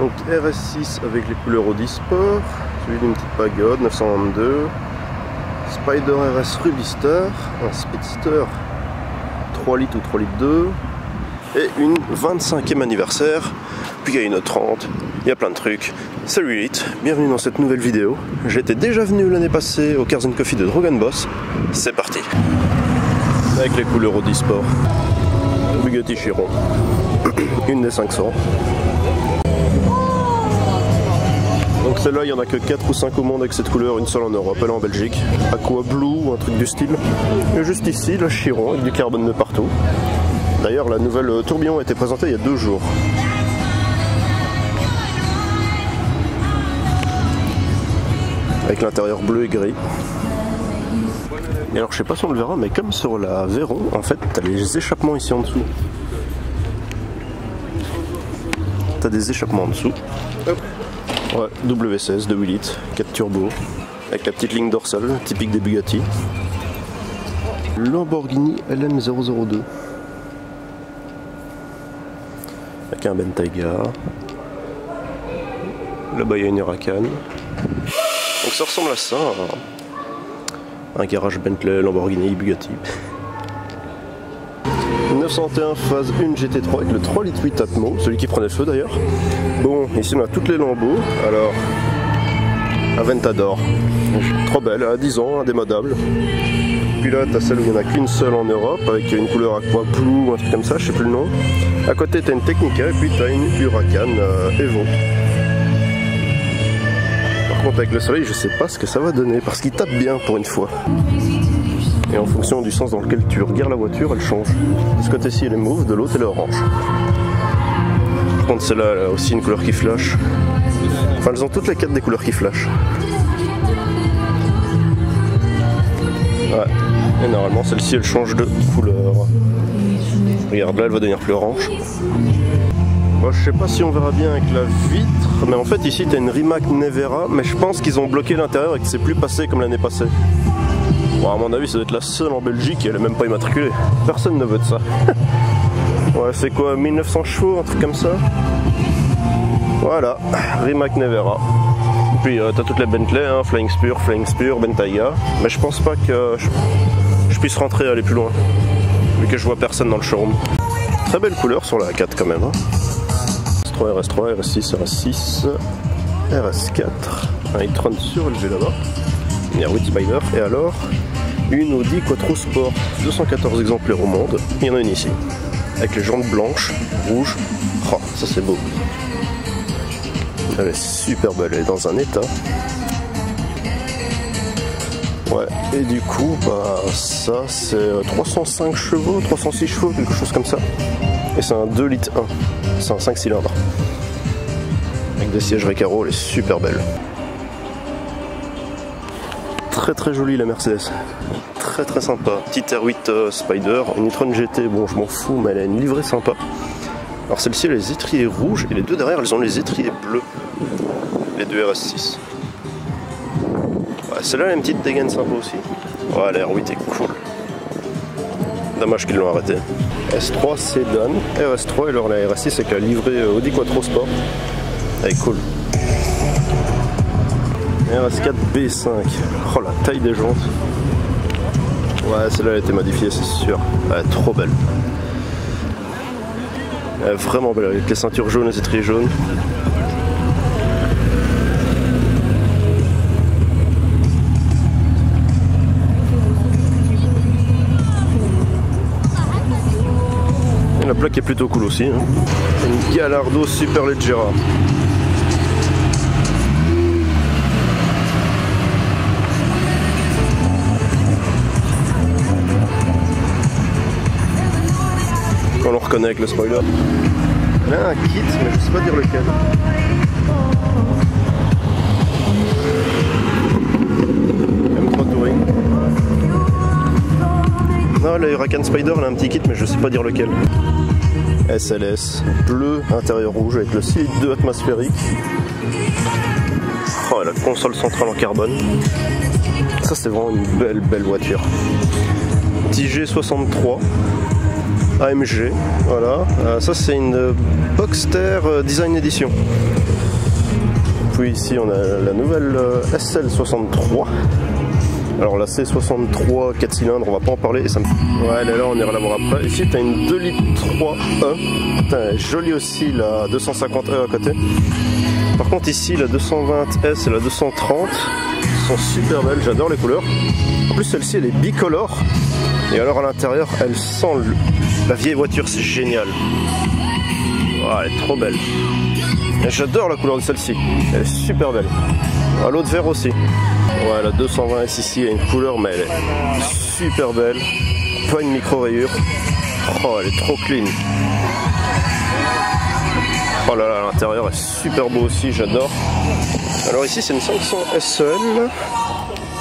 Donc RS6 avec les couleurs Audi Sport, celui d'une petite pagode, 922. Spider RS Rubister, un Speedster 3 litres ou 3 litres 2. Et une 25e anniversaire, puis il y a une 30, il y a plein de trucs. Salut Elite, bienvenue dans cette nouvelle vidéo. J'étais déjà venu l'année passée au Cars & Coffee de Drogan Boss. C'est parti. Avec les couleurs Audi Sport. Bugatti Chiron. Une des 500. Donc celle-là, il n'y en a que 4 ou 5 au monde avec cette couleur, une seule en Europe, elle est en Belgique. Aqua Blue ou un truc du style. Et juste ici, la Chiron avec du carbone de partout. D'ailleurs, la nouvelle tourbillon a été présentée il y a 2 jours. Avec l'intérieur bleu et gris. Et alors, je sais pas si on le verra, mais comme sur la Veyron, en fait, t'as les échappements ici en dessous. T'as des échappements en dessous. Hop. Ouais, W16 de 8 litres, 4 turbos, avec la petite ligne dorsale, typique des Bugatti. Lamborghini LM002. Avec un Bentayga. Là-bas il y a une Huracan. Donc ça ressemble à ça, un garage Bentley, Lamborghini, Bugatti. 901 phase 1 GT3 avec le 3 litres 8 Atmo, celui qui prenait feu d'ailleurs. Bon, ici on a toutes les lambeaux. Alors, Aventador, trop belle, à 10 ans, indémodable. Puis là, tu as celle où il n'y en a qu'une seule en Europe, avec une couleur Aqua Blue ou un truc comme ça, je sais plus le nom. À côté, tu as une Technica et puis tu as une Huracan Evo. Par contre, avec le soleil, je sais pas ce que ça va donner, parce qu'il tape bien pour une fois. Et en fonction du sens dans lequel tu regardes la voiture, elle change. De ce côté-ci, elle est mauve, de l'autre, elle est orange. Par contre, celle-là, elle a aussi une couleur qui flash. Enfin, elles ont toutes les 4 des couleurs qui flash. Ouais. Et normalement, celle-ci, elle change de couleur. Regarde, là, elle va devenir plus orange. Bon, je sais pas si on verra bien avec la vitre, mais en fait, ici, tu as une Rimac Nevera, mais je pense qu'ils ont bloqué l'intérieur et que c'est plus passé comme l'année passée. Bon, à mon avis, ça doit être la seule en Belgique et elle est même pas immatriculée. Personne ne veut de ça. Ouais, c'est quoi, 1900 chevaux, un truc comme ça. Voilà, Rimac Nevera. Puis t'as toutes les Bentley, hein, Flying Spur, Bentayga. Mais je pense pas que je puisse rentrer et aller plus loin, vu que je vois personne dans le showroom. Très belle couleur sur la A4 quand même. Hein. RS3, RS3, RS6, RS6, RS4. Un e-tron surélevé là-bas. Il y a Wood Spider. Et alors, une Audi Quattro Sport. 214 exemplaires au monde. Il y en a une ici. Avec les jantes blanches, rouges. Oh, ça c'est beau. Elle est super belle, elle est dans un état. Ouais, et du coup, bah ça c'est 305 chevaux, 306 chevaux, quelque chose comme ça. Et c'est un 2 litres 1, c'est un 5 cylindres. Avec des sièges Recaro, elle est super belle. Très très jolie la Mercedes. Très très sympa. Petite R8 Spider, une e-tron GT, bon je m'en fous, mais elle a une livrée sympa. Alors celle-ci elle a les étriers rouges et les deux derrière elles ont les étriers bleus. Les deux RS6. Ouais, celle-là elle a une petite dégaine sympa aussi. Ouais, la R8 est cool. Dommage qu'ils l'ont arrêté. S3 Sedan, RS3 et alors la RS6 avec la livrée Audi Quattro Sport. Elle est cool. RS4 B5. Oh la taille des jantes. Ouais, celle-là elle a été modifiée, c'est sûr. Elle est trop belle. Elle est vraiment belle avec les ceintures jaunes, les étriers jaunes. Et la plaque est plutôt cool aussi. Hein. Une Gallardo Superleggera. On le reconnaît avec le spoiler. Elle a un kit, mais je sais pas dire lequel. M3 Touring. Non, la Huracan Spider, elle a un petit kit, mais je sais pas dire lequel. SLS, bleu, intérieur rouge avec le 6 litres 2 atmosphérique. Oh, la console centrale en carbone. Ça, c'est vraiment une belle voiture. TG 63. AMG, voilà. Ça c'est une Boxster Design Edition. Puis ici on a la nouvelle SL63. Alors la C63 4 cylindres, on va pas en parler. Et ça me... Ouais, elle est là, on ira la voir après. Ici tu as une 2 litres 3E. Putain, jolie aussi la 250E à côté. Par contre ici la 220S et la 230 sont super belles, j'adore les couleurs. En plus celle-ci elle est bicolore. Et alors à l'intérieur elle sent la vieille voiture, c'est génial. Oh, elle est trop belle. J'adore la couleur de celle-ci, elle est super belle. À l'autre vert aussi. Ouais, la 220S ici a une couleur mais elle est super belle. Pas une micro rayure. Oh, elle est trop clean. Oh là là, l'intérieur est super beau aussi, j'adore. Alors ici c'est une 500 SEL.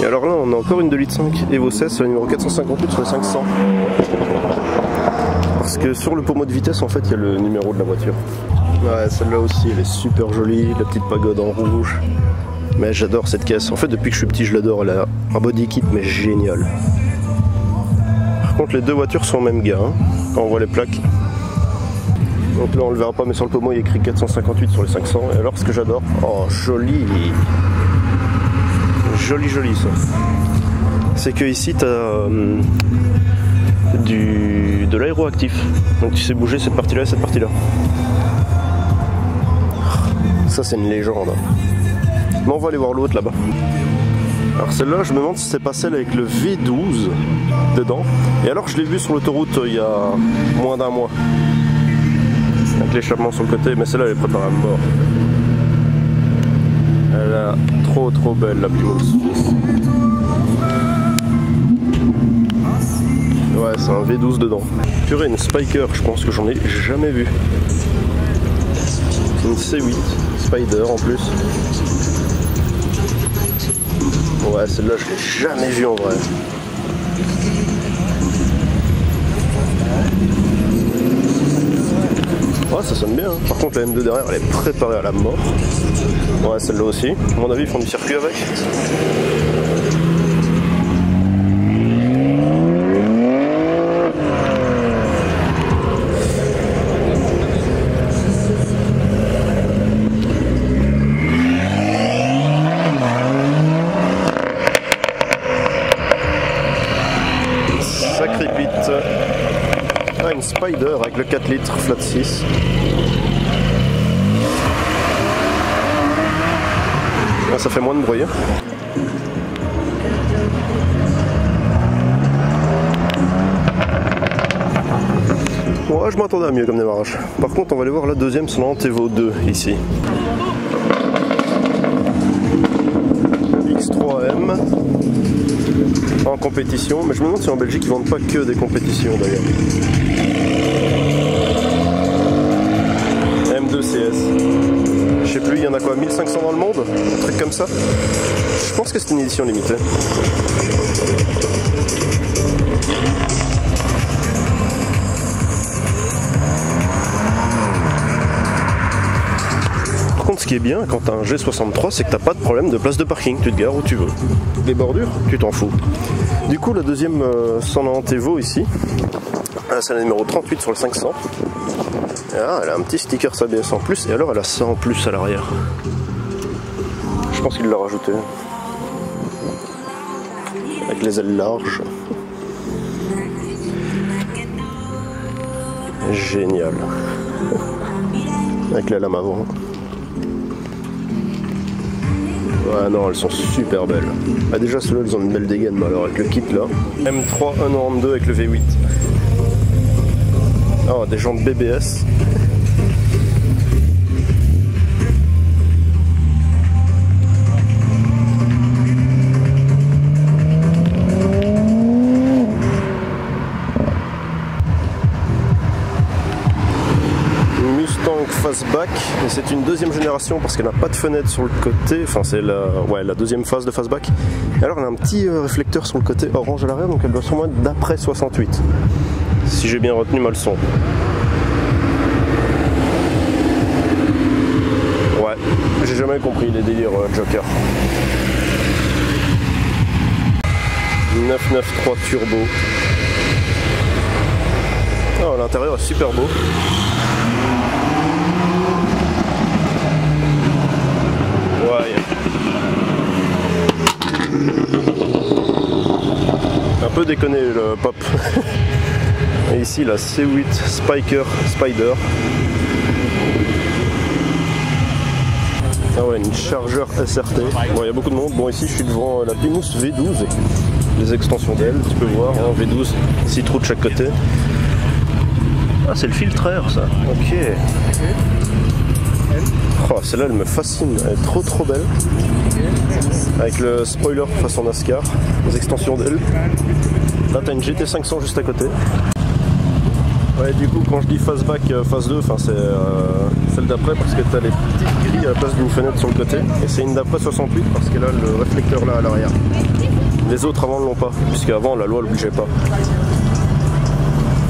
Et alors là on a encore une 2,5 litres Evo 16, c'est le numéro 458 sur les 500. Parce que sur le pommeau de vitesse en fait il y a le numéro de la voiture. Ouais, celle-là aussi elle est super jolie, la petite pagode en rouge. Mais j'adore cette caisse, en fait depuis que je suis petit je l'adore, elle a un body kit mais génial. Par contre les deux voitures sont au même gars, hein, quand on voit les plaques. Donc là on le verra pas mais sur le pommeau il y a écrit 458 sur les 500. Et alors ce que j'adore, oh joli, joli ça, c'est que ici tu as de l'aéroactif, donc tu sais bouger cette partie là et cette partie là. Ça c'est une légende. Mais on va aller voir l'autre là-bas. Alors celle-là je me demande si c'est pas celle avec le V12 dedans. Et alors je l'ai vu sur l'autoroute il y a moins d'un mois avec l'échappement sur le côté, mais celle-là elle est préparée à mort. Elle est trop belle la Plymouth. Ouais, c'est un V12 dedans. Purée, une Spiker, je pense que j'en ai jamais vu. Une C8 Spider en plus. Ouais, celle-là je l'ai jamais vue en vrai. Ouais, ça sonne bien, hein. Par contre la M2 derrière elle est préparée à la mort. Ouais, celle-là aussi. À mon avis ils font du circuit avec. Ça crépite. Ah, une Spider avec le 4 litres flat 6. Ah, ça fait moins de bruit. Ouais, je m'attendais à mieux comme démarrage. Par contre, on va aller voir la deuxième, son Evo 2 ici. X3M en compétition, mais je me demande si en Belgique ils vendent pas que des compétitions d'ailleurs. M2 CS. Je sais plus, il y en a quoi, 1500 dans le monde? Un truc comme ça. Je pense que c'est une édition limitée. Par contre, ce qui est bien quand t'as un G63, c'est que t'as pas de problème de place de parking, tu te gares où tu veux. Les bordures, tu t'en fous. Du coup, la deuxième 190 Evo ici, c'est la numéro 38 sur le 500. Et là, elle a un petit sticker ABS en plus, et alors elle a ça en plus à l'arrière. Je pense qu'il l'a rajouté. Avec les ailes larges. Génial. Avec la lame avant. Ouais, non, elles sont super belles. Ah, déjà, celles-là, elles ont une belle dégaine, mais alors avec le kit là. M3 192 avec le V8. Oh, des jantes BBS. Fastback, et c'est une deuxième génération parce qu'elle n'a pas de fenêtre sur le côté, enfin c'est la deuxième phase de Fastback. Et alors elle a un petit réflecteur sur le côté orange à l'arrière, donc elle doit sûrement être d'après 68, si j'ai bien retenu ma leçon. Ouais, j'ai jamais compris les délires Joker. 993 turbo. Oh, l'intérieur est super beau. Ouais. Un peu déconné le pop. Et ici la C8 Spider. Ah ouais, une chargeur SRT. Bon, il y a beaucoup de monde. Bon, ici je suis devant la Primus V12. Les extensions d'elle, tu peux voir, hein, V12, 6 trous de chaque côté. Ah, c'est le filtreur ça. Ok. Oh, celle-là elle me fascine, elle est trop belle. Avec le spoiler façon NASCAR, les extensions d'elle. Là t'as une GT500 juste à côté. Ouais, du coup quand je dis fastback phase 2, c'est celle d'après parce que t'as les petites grilles à la place d'une fenêtre sur le côté. Et c'est une d'après 68 parce qu'elle a le réflecteur là à l'arrière. Les autres avant ne l'ont pas, puisque avant la loi ne bougeait pas.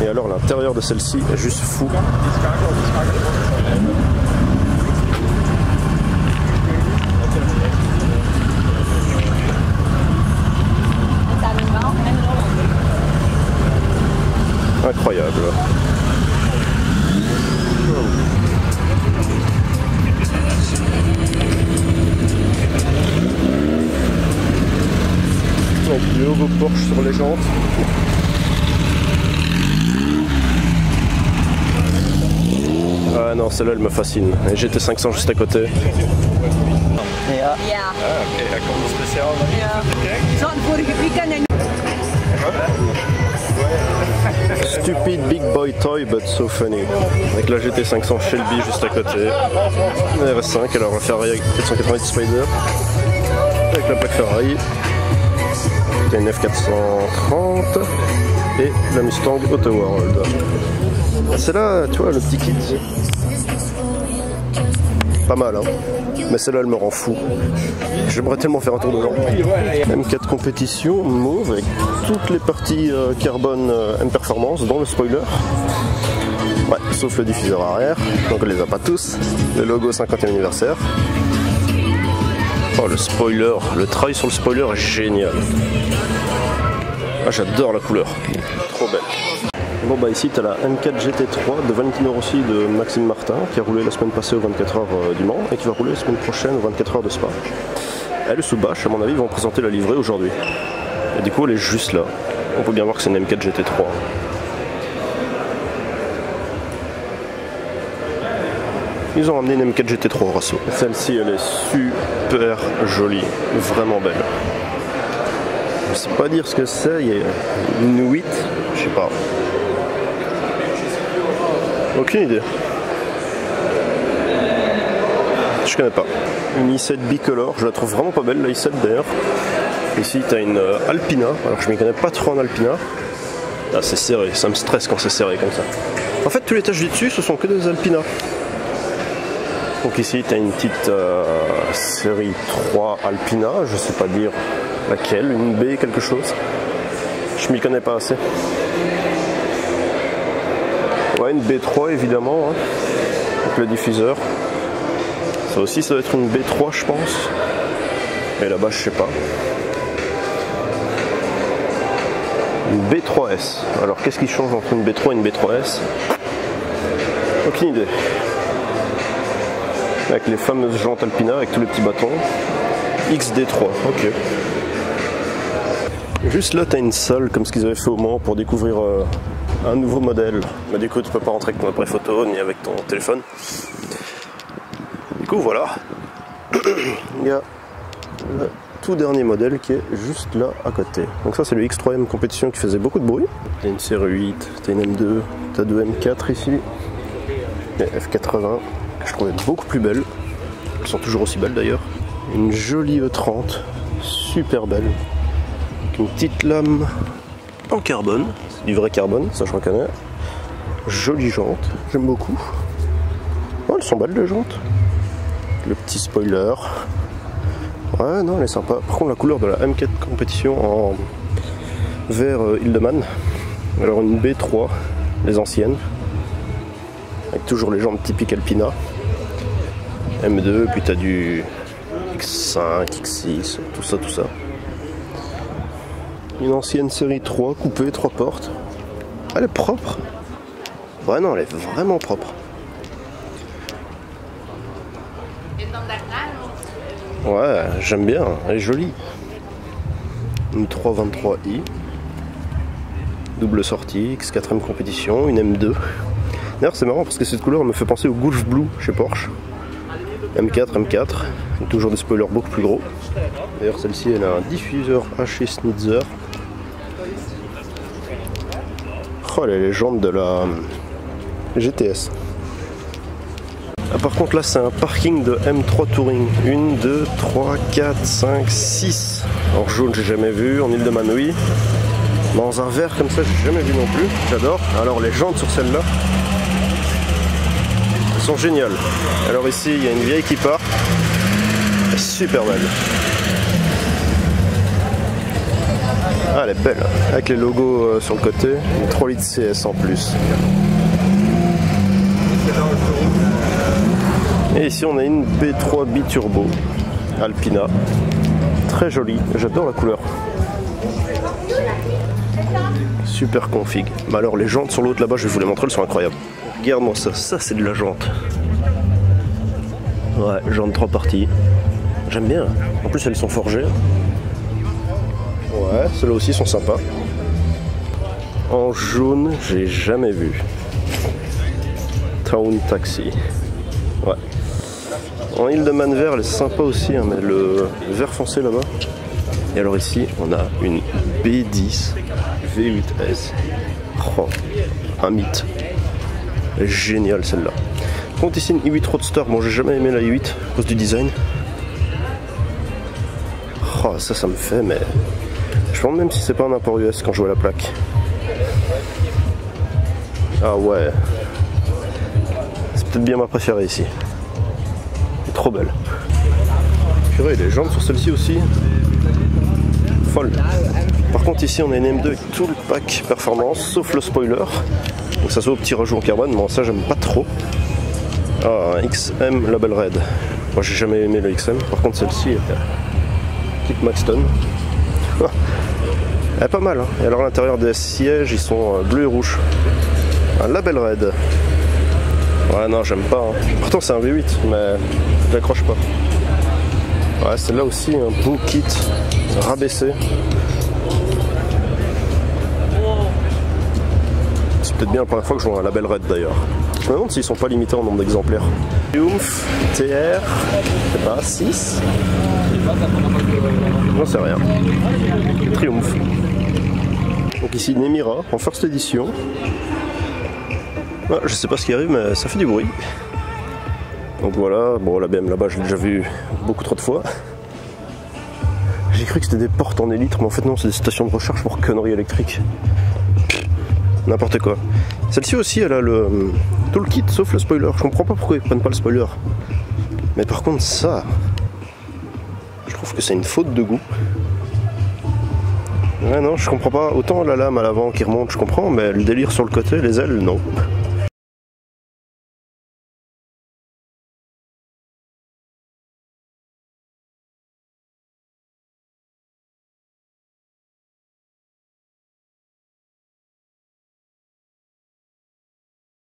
Et alors l'intérieur de celle-ci est juste fou. Incroyable. Avec le logo Porsche sur les jantes. Ah non, celle-là elle me fascine. Et GT500 juste à côté. Ja. Ja. Oké, hij komt speciaal naar Ja. Zo, vorige weekend en... Stupid big boy toy but so funny. Avec la GT500 Shelby juste à côté. La RS5, alors la Ferrari 490 Spider. Avec la plaque Ferrari. T'as une F430 et la Mustang Auto World. C'est là, tu vois, le petit kit. Pas mal, hein. Mais celle-là, elle me rend fou. J'aimerais tellement faire un tour de lampe. M4 compétition mauve avec toutes les parties carbone M Performance, dont le spoiler. Ouais, sauf le diffuseur arrière, donc on les a pas tous. Le logo 50e anniversaire. Oh, le spoiler, le travail sur le spoiler est génial. Ah, j'adore la couleur, trop belle. Bon bah ici tu as la M4 GT3 de Valentino Rossi de Maxime Martin qui a roulé la semaine passée aux 24 heures du Mans et qui va rouler la semaine prochaine aux 24 heures de Spa. Elle est sous bâche, à mon avis ils vont présenter la livrée aujourd'hui. Et du coup elle est juste là. On peut bien voir que c'est une M4 GT3. Ils ont ramené une M4 GT3 au Rasso. Celle-ci elle est super jolie, vraiment belle. Je sais pas dire ce que c'est, il y a une 8, je sais pas. Aucune idée. Je connais pas. Une i7 bicolore, je la trouve vraiment pas belle la i7 d'ailleurs. Ici tu as une Alpina, alors je m'y connais pas trop en Alpina. Ah c'est serré, ça me stresse quand c'est serré comme ça. En fait tous les tâches du dessus ce sont que des Alpina. Donc ici tu as une petite série 3 Alpina, je sais pas dire laquelle, une B quelque chose. Je m'y connais pas assez. Ouais, une B3 évidemment, hein, avec le diffuseur. Ça aussi, ça doit être une B3, je pense. Et là-bas, je sais pas. Une B3S. Alors, qu'est-ce qui change entre une B3 et une B3S? Aucune idée. Avec les fameuses jantes Alpina, avec tous les petits bâtons. XD3, ok. Juste là, tu as une salle comme ce qu'ils avaient fait au Mans pour découvrir un nouveau modèle. Mais du coup, tu peux pas rentrer avec ton appareil photo ni avec ton téléphone. Du coup, voilà. Il y a le tout dernier modèle qui est juste là à côté. Donc ça, c'est le X3M compétition qui faisait beaucoup de bruit. Tu as une série 8, tu as une M2, tu as deux M4 ici. Et F80 que je trouvais beaucoup plus belles. Elles sont toujours aussi belles d'ailleurs. Une jolie E30, super belle. Une petite lame en carbone, c'est du vrai carbone, ça je reconnais. Jolie jante, j'aime beaucoup. Oh, elles sont belles les jantes. Le petit spoiler. Ouais, non, elle est sympa. Par contre, la couleur de la M4 compétition en vert Hildemann. Alors une B3, les anciennes. Avec toujours les jantes typiques Alpina. M2, puis t'as du X5, X6, tout ça, tout ça. Une ancienne série 3 coupée, 3 portes. Elle est propre. Ouais, non, elle est vraiment propre. Ouais, j'aime bien, elle est jolie. Une 323i. Double sortie, X4M compétition, une M2. D'ailleurs, c'est marrant parce que cette couleur me fait penser au Gulf Blue chez Porsche. M4, toujours des spoilers beaucoup plus gros. D'ailleurs, celle-ci, elle a un diffuseur HE Schnitzer. Oh, les légendes de la GTS. Ah, par contre, là, c'est un parking de M3 Touring. 1, 2, 3, 4, 5, 6. En jaune, j'ai jamais vu. En Ile-de-Man, oui. Dans un vert comme ça, j'ai jamais vu non plus. J'adore. Alors, les jantes sur celle-là, elles sont géniales. Alors ici, il y a une vieille qui part. Elle est super belle. Ah, elle est belle. Avec les logos sur le côté. Une 3 litres CS en plus. Et ici, on a une B3 Biturbo Alpina. Très jolie. J'adore la couleur. Super config. Mais alors les jantes sur l'autre là-bas, je vais vous les montrer, elles sont incroyables. Regarde-moi ça, ça c'est de la jante. Ouais, jante 3 parties. J'aime bien. En plus elles sont forgées. Ouais, ceux-là aussi sont sympas. En jaune, j'ai jamais vu. Town Taxi. Ouais. En Ile-de-Man vert, elle est sympa aussi, hein, mais le vert foncé là-bas. Et alors ici, on a une B10 V8S. Oh, un mythe. Génial celle-là. Par contre ici une i8 Roadster. Bon, j'ai jamais aimé la i8 à cause du design. Oh, ça me fait, mais je me demande même si c'est pas un import US quand je vois la plaque. Ah ouais. C'est peut-être bien ma préférée ici. Elle est trop belle. Purée, les jambes sur celle-ci aussi. Folle. Par contre ici on a une M2 avec tout le pack performance sauf le spoiler. Donc ça se voit au petit rajout en carbone, moi ça j'aime pas trop. Ah, un XM Label Red. Moi j'ai jamais aimé le XM, par contre celle-ci est kit Maxton. Elle est pas mal, hein. Et alors à l'intérieur des sièges ils sont bleus et rouges. Un Label Red. Ouais non j'aime pas, hein. Pourtant c'est un V8 mais je l'accroche pas. Ouais, celle-là aussi, un beau kit rabaissé. C'est peut-être bien la première fois que je vois un Label Red d'ailleurs. Je me demande s'ils sont pas limités en nombre d'exemplaires. Triumph TR, je sais pas, 6. J'en sais rien. Triumph. Donc ici une Emira en first edition. Ah, je sais pas ce qui arrive mais ça fait du bruit. Donc voilà, bon la BM là-bas je l'ai déjà vu beaucoup trop de fois. J'ai cru que c'était des portes en élytre, mais en fait non, c'est des stations de recharge pour conneries électriques. N'importe quoi. Celle-ci aussi, elle a tout le kit sauf le spoiler. Je comprends pas pourquoi ils prennent pas le spoiler. Mais par contre ça, je trouve que c'est une faute de goût. Ouais non, je comprends pas. Autant la lame à l'avant qui remonte, je comprends, mais le délire sur le côté, les ailes, non.